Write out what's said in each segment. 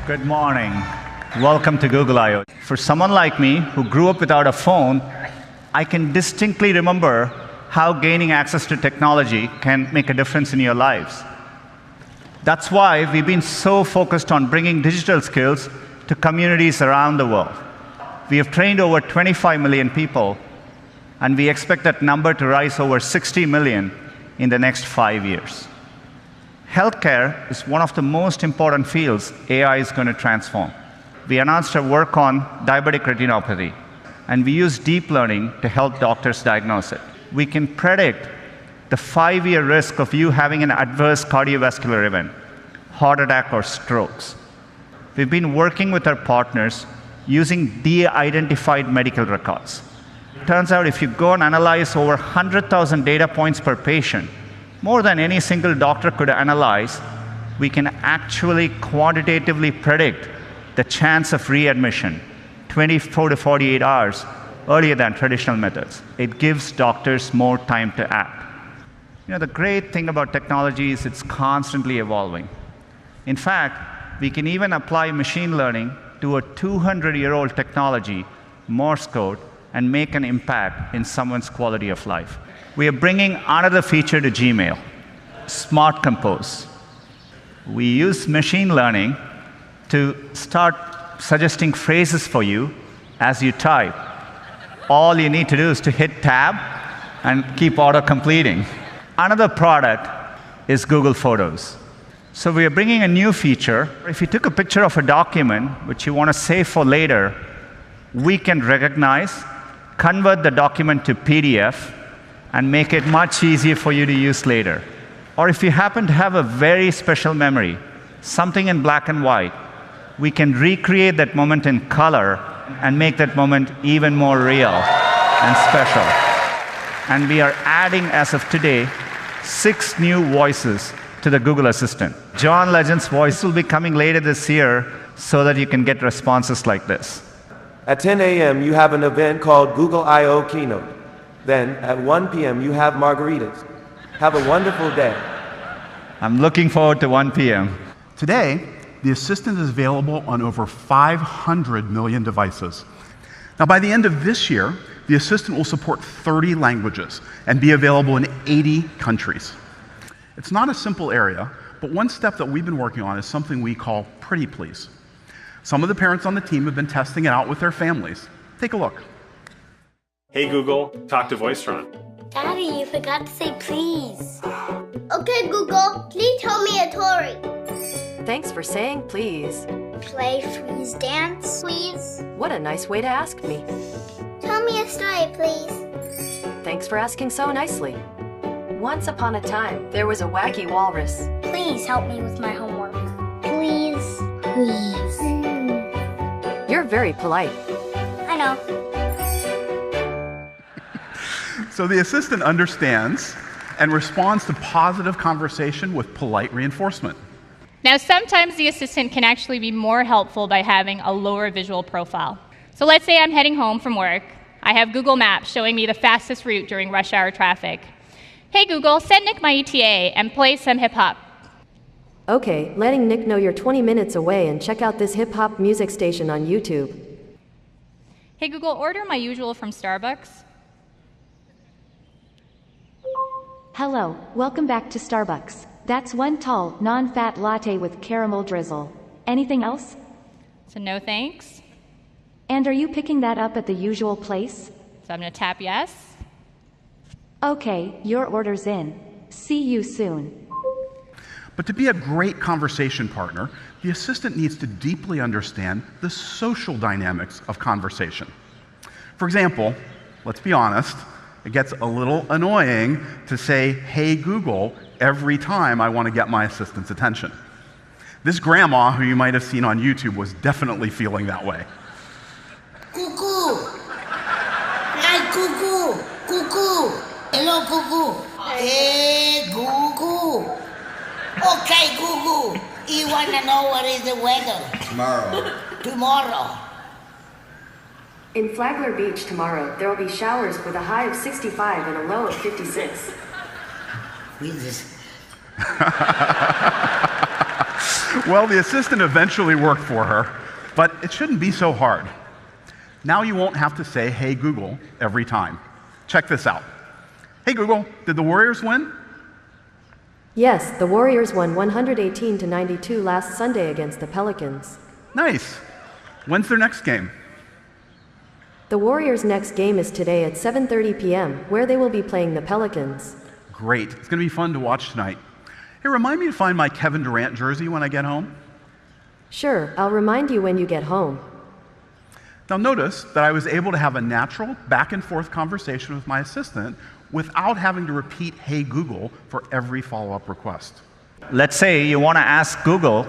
Good morning. Welcome to Google I/O. For someone like me who grew up without a phone, I can distinctly remember how gaining access to technology can make a difference in your lives. That's why we've been so focused on bringing digital skills to communities around the world. We have trained over 25 million people, and we expect that number to rise over 60 million in the next 5 years. Healthcare is one of the most important fields AI is going to transform. We announced our work on diabetic retinopathy, and we use deep learning to help doctors diagnose it. We can predict the 5-year risk of you having an adverse cardiovascular event, heart attack or strokes. We've been working with our partners using de-identified medical records. It turns out if you go and analyze over 100,000 data points per patient, more than any single doctor could analyze, we can actually quantitatively predict the chance of readmission 24 to 48 hours earlier than traditional methods. It gives doctors more time to act. The great thing about technology is it's constantly evolving. In fact, we can even apply machine learning to a 200-year-old technology, Morse code, and make an impact in someone's quality of life. We are bringing another feature to Gmail, Smart Compose. We use machine learning to start suggesting phrases for you as you type. All you need to do is to hit tab and keep auto-completing. Another product is Google Photos. So we are bringing a new feature. If you took a picture of a document which you want to save for later, we can recognize, convert the document to PDF, and make it much easier for you to use later. Or if you happen to have a very special memory, something in black and white, we can recreate that moment in color and make that moment even more real and special. And we are adding, as of today, 6 new voices to the Google Assistant. John Legend's voice will be coming later this year so that you can get responses like this. At 10 a.m., you have an event called Google I/O Keynote. Then, at 1 p.m., you have margaritas. Have a wonderful day. I'm looking forward to 1 p.m. Today, the Assistant is available on over 500 million devices. Now, by the end of this year, the Assistant will support 30 languages and be available in 80 countries. It's not a simple area, but one step that we've been working on is something we call Pretty Please. Some of the parents on the team have been testing it out with their families. Take a look. Hey Google, talk to Voicetron. Daddy, you forgot to say please. Okay, Google, please tell me a story. Thanks for saying please. Play, freeze, dance, please. What a nice way to ask me. Tell me a story, please. Thanks for asking so nicely. Once upon a time, there was a wacky walrus. Please help me with my homework. Please. Please. You're very polite. I know. So the Assistant understands and responds to positive conversation with polite reinforcement. Now, sometimes the Assistant can actually be more helpful by having a lower visual profile. So let's say I'm heading home from work. I have Google Maps showing me the fastest route during rush hour traffic. Hey Google, send Nick my ETA and play some hip-hop. Okay, letting Nick know you're 20 minutes away and check out this hip-hop music station on YouTube. Hey Google, order my usual from Starbucks. Hello, welcome back to Starbucks. That's one tall, non-fat latte with caramel drizzle. Anything else? So no thanks. And are you picking that up at the usual place? So I'm gonna tap yes. Okay, your order's in. See you soon. But to be a great conversation partner, the Assistant needs to deeply understand the social dynamics of conversation. For example, let's be honest, it gets a little annoying to say, "Hey Google," every time I want to get my assistant's attention. This grandma, who you might have seen on YouTube, was definitely feeling that way. Cuckoo! Hi, Cuckoo! Cuckoo! Hello, Cuckoo! Hey, Cuckoo! Okay, Cuckoo! You want to know what is the weather? Tomorrow. In Flagler Beach tomorrow, there will be showers with a high of 65 and a low of 56. With this. Well, the assistant eventually worked for her, but it shouldn't be so hard. Now you won't have to say, "Hey Google," every time. Check this out. Hey Google, did the Warriors win? Yes, the Warriors won 118-92 last Sunday against the Pelicans. Nice. When's their next game? The Warriors' next game is today at 7:30 p.m., where they will be playing the Pelicans. Great. It's going to be fun to watch tonight. Hey, remind me to find my Kevin Durant jersey when I get home. Sure, I'll remind you when you get home. Now notice that I was able to have a natural back and forth conversation with my assistant without having to repeat "Hey Google" for every follow-up request. Let's say you want to ask Google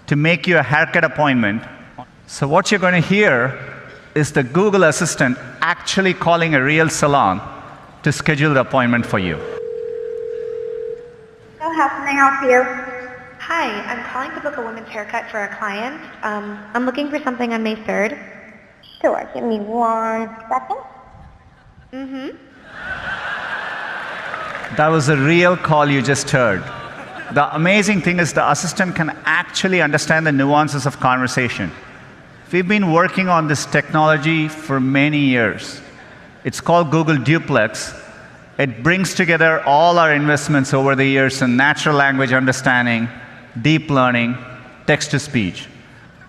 to make you a haircut appointment. So what you're going to hear is the Google Assistant actually calling a real salon to schedule the appointment for you. So how can I help you? Hi, I'm calling to book a women's haircut for a client. I'm looking for something on May 3rd. Sure, give me 1 second. That was a real call you just heard. The amazing thing is the assistant can actually understand the nuances of conversation. We've been working on this technology for many years. It's called Google Duplex. It brings together all our investments over the years in natural language understanding, deep learning, text-to-speech.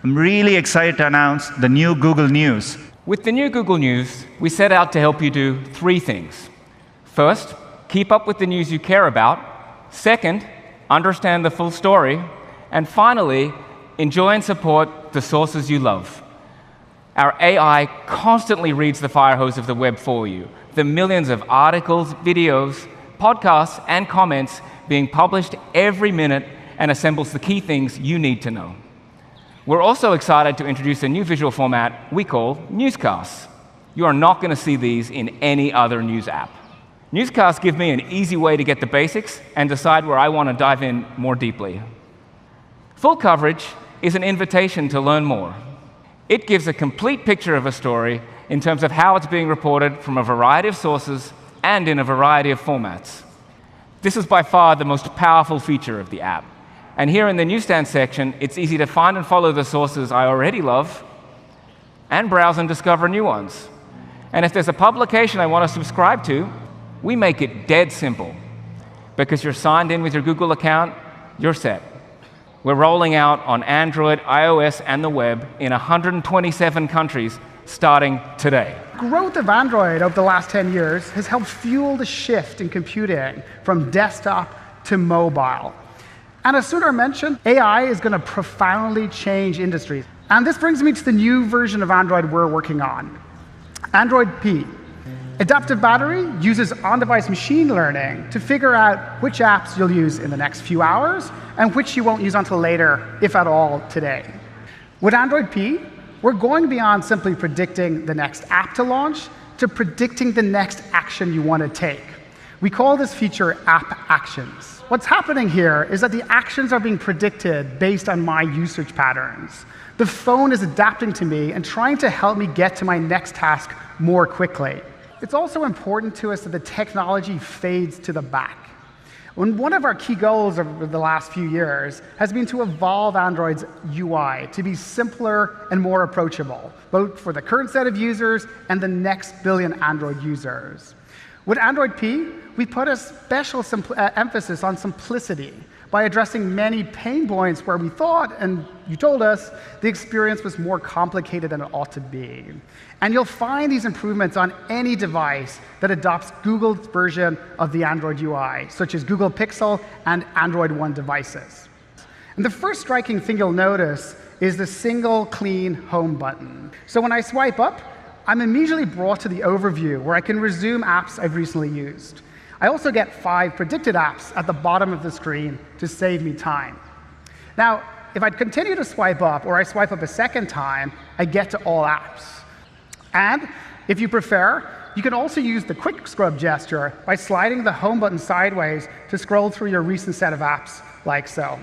I'm really excited to announce the new Google News. With the new Google News, we set out to help you do 3 things. First, keep up with the news you care about. Second, understand the full story. And finally, enjoy and support the sources you love. Our AI constantly reads the fire hose of the web for you, the millions of articles, videos, podcasts, and comments being published every minute and assembles the key things you need to know. We're also excited to introduce a new visual format we call newscasts. You are not going to see these in any other news app. Newscasts give me an easy way to get the basics and decide where I want to dive in more deeply. Full coverage is an invitation to learn more. It gives a complete picture of a story in terms of how it's being reported from a variety of sources and in a variety of formats. This is by far the most powerful feature of the app. And here in the newsstand section, it's easy to find and follow the sources I already love and browse and discover new ones. And if there's a publication I want to subscribe to, we make it dead simple. Because you're signed in with your Google account, you're set. We're rolling out on Android, iOS, and the web in 127 countries starting today. Growth of Android over the last 10 years has helped fuel the shift in computing from desktop to mobile. And as Sundar mentioned, AI is going to profoundly change industries. And this brings me to the new version of Android we're working on, Android P. Adaptive Battery uses on-device machine learning to figure out which apps you'll use in the next few hours and which you won't use until later, if at all, today. With Android P, we're going beyond simply predicting the next app to launch to predicting the next action you want to take. We call this feature App Actions. What's happening here is that the actions are being predicted based on my usage patterns. The phone is adapting to me and trying to help me get to my next task more quickly. It's also important to us that the technology fades to the back. One of our key goals over the last few years has been to evolve Android's UI to be simpler and more approachable, both for the current set of users and the next billion Android users. With Android P, we put a special emphasis on simplicity by addressing many pain points where we thought, and you told us, the experience was more complicated than it ought to be. And you'll find these improvements on any device that adopts Google's version of the Android UI, such as Google Pixel and Android One devices. And the first striking thing you'll notice is the single clean home button. So when I swipe up, I'm immediately brought to the overview where I can resume apps I've recently used. I also get 5 predicted apps at the bottom of the screen to save me time. Now, if I continue to swipe up, or I swipe up a second time, I get to all apps. And if you prefer, you can also use the quick scrub gesture by sliding the home button sideways to scroll through your recent set of apps, like so.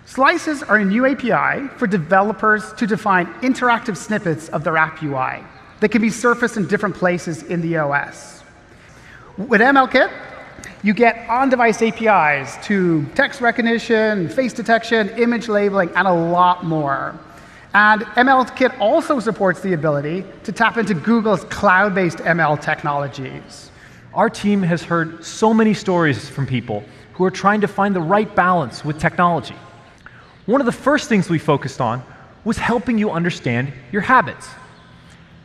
Slices are a new API for developers to define interactive snippets of their app UI that can be surfaced in different places in the OS. With MLKit, You get on-device APIs to text recognition, face detection, image labeling, and a lot more. And MLKit also supports the ability to tap into Google's cloud-based ML technologies. Our team has heard so many stories from people who are trying to find the right balance with technology. One of the first things we focused on was helping you understand your habits.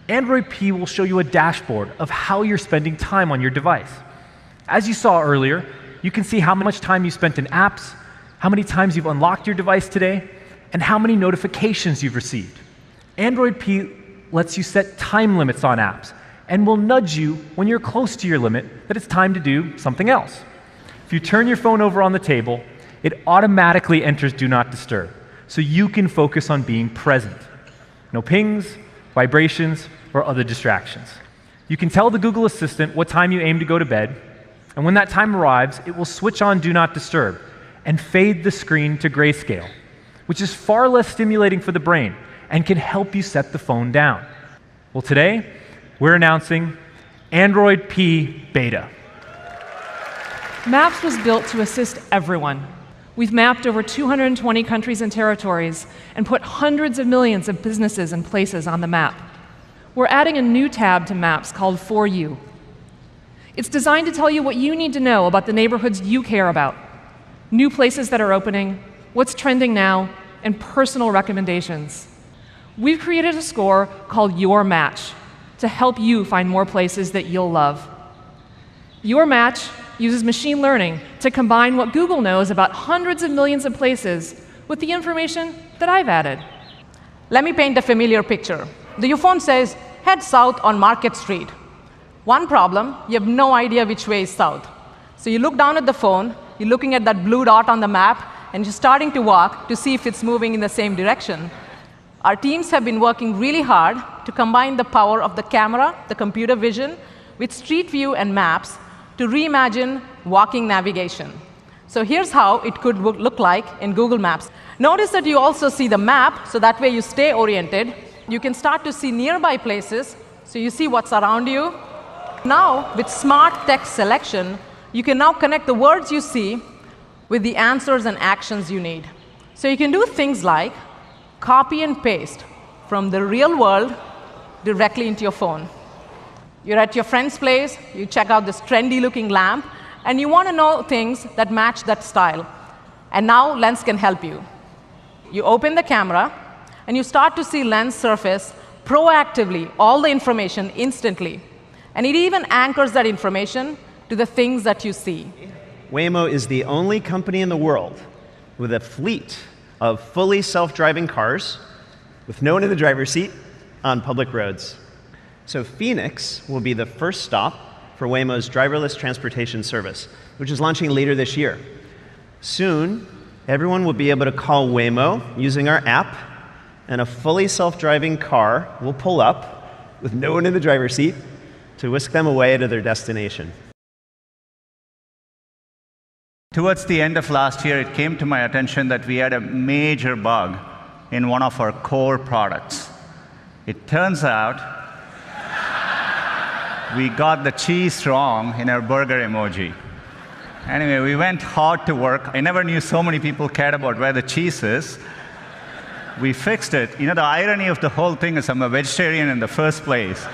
Android P will show you a dashboard of how you're spending time on your device. As you saw earlier, you can see how much time you spent in apps, how many times you've unlocked your device today, and how many notifications you've received. Android P lets you set time limits on apps and will nudge you when you're close to your limit that it's time to do something else. If you turn your phone over on the table, it automatically enters Do Not Disturb, so you can focus on being present. No pings, vibrations, or other distractions. You can tell the Google Assistant what time you aim to go to bed, and when that time arrives, it will switch on Do Not Disturb and fade the screen to grayscale, which is far less stimulating for the brain and can help you set the phone down. Well, today, we're announcing Android P Beta. Maps was built to assist everyone. We've mapped over 220 countries and territories and put hundreds of millions of businesses and places on the map. We're adding a new tab to Maps called For You. It's designed to tell you what you need to know about the neighborhoods you care about, new places that are opening, what's trending now, and personal recommendations. We've created a score called Your Match to help you find more places that you'll love. Your Match uses machine learning to combine what Google knows about hundreds of millions of places with the information that I've added. Let me paint a familiar picture. Your phone says, head south on Market Street. One problem, you have no idea which way is south. So you look down at the phone, you're looking at that blue dot on the map, and you're starting to walk to see if it's moving in the same direction. Our teams have been working really hard to combine the power of the camera, the computer vision, with Street View and Maps to reimagine walking navigation. So here's how it could look like in Google Maps. Notice that you also see the map, so that way you stay oriented. You can start to see nearby places, so you see what's around you. Now, with smart text selection, you can now connect the words you see with the answers and actions you need. So you can do things like copy and paste from the real world directly into your phone. You're at your friend's place, you check out this trendy-looking lamp, and you want to know things that match that style. And now Lens can help you. You open the camera, and you start to see Lens surface proactively all the information instantly. And it even anchors that information to the things that you see. Waymo is the only company in the world with a fleet of fully self-driving cars with no one in the driver's seat on public roads. So Phoenix will be the first stop for Waymo's driverless transportation service, which is launching later this year. Soon, everyone will be able to call Waymo using our app, and a fully self-driving car will pull up with no one in the driver's seat to whisk them away to their destination. Towards the end of last year, it came to my attention that we had a major bug in one of our core products. It turns out we got the cheese wrong in our burger emoji. Anyway, we went hard to work. I never knew so many people cared about where the cheese is. We fixed it. You know, the irony of the whole thing is I'm a vegetarian in the first place.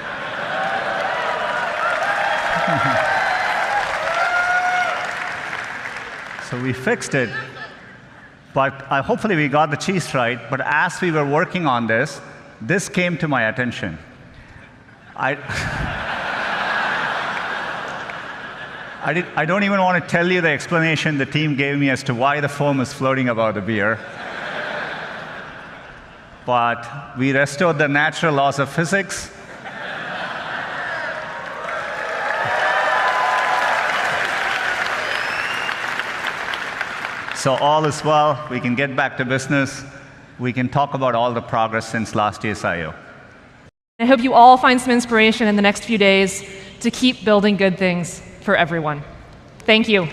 So we fixed it, but hopefully we got the cheese right. But as we were working on this, this came to my attention. I don't even want to tell you the explanation the team gave me as to why the foam is floating above the beer. But we restored the natural laws of physics. So all is well. We can get back to business. We can talk about all the progress since last year's I/O. I hope you all find some inspiration in the next few days to keep building good things for everyone. Thank you.